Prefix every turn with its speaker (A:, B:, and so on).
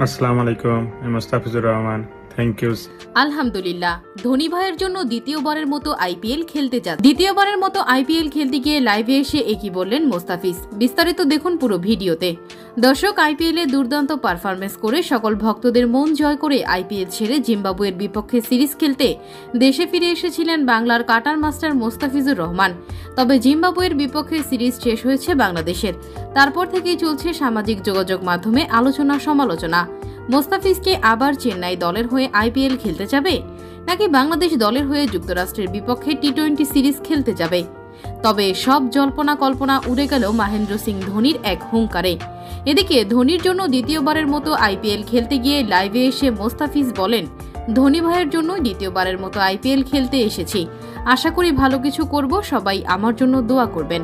A: আসসালামু আলাইকুম, আমি মোস্তাফিজুর রহমান। Thank you.
B: আলহামদুলিল্লাহ, ধোনি ভাইয়ের জন্য দ্বিতীয়বারের মতো আইপিএল খেলতে দ্বিতীয়বারের মতো আইপিএল খেলতে গিয়ে লাইভে এসে একই বললেন মোস্তাফিজ। বিস্তারিত দেখুন পুরো ভিডিওতে। দর্শক, আইপিএলে দুর্দান্ত পারফরমেন্স করে সকল ভক্তদের মন জয় করে আইপিএল ছেড়ে জিম্বাবুয়ের বিপক্ষে সিরিজ খেলতে দেশে ফিরে এসেছিলেন বাংলার কাটার মাস্টার মোস্তাফিজুর রহমান। তবে জিম্বাবুয়ের বিপক্ষে সিরিজ শেষ হয়েছে বাংলাদেশের। তারপর থেকেই চলছে সামাজিক যোগাযোগ মাধ্যমে আলোচনা সমালোচনা। মোস্তাফিজকে আবার চেন্নাই দলের হয়ে আইপিএল খেলতে যাবে, নাকি বাংলাদেশ দলের হয়ে যুক্তরাষ্ট্রের বিপক্ষে টি-20 সিরিজ খেলতে যাবে? তবে সব জল্পনা কল্পনা উড়ে গেল মহেন্দ্র সিং ধোনির এক হুঙ্কারে। এদিকে ধোনির জন্য দ্বিতীয়বারের মতো আইপিএল খেলতে গিয়ে লাইভে এসে মোস্তাফিজ বলেন, ধোনি ভাইয়ের জন্য দ্বিতীয়বারের মতো আইপিএল খেলতে এসেছি। আশা করি ভালো কিছু করব, সবাই আমার জন্য দোয়া করবেন।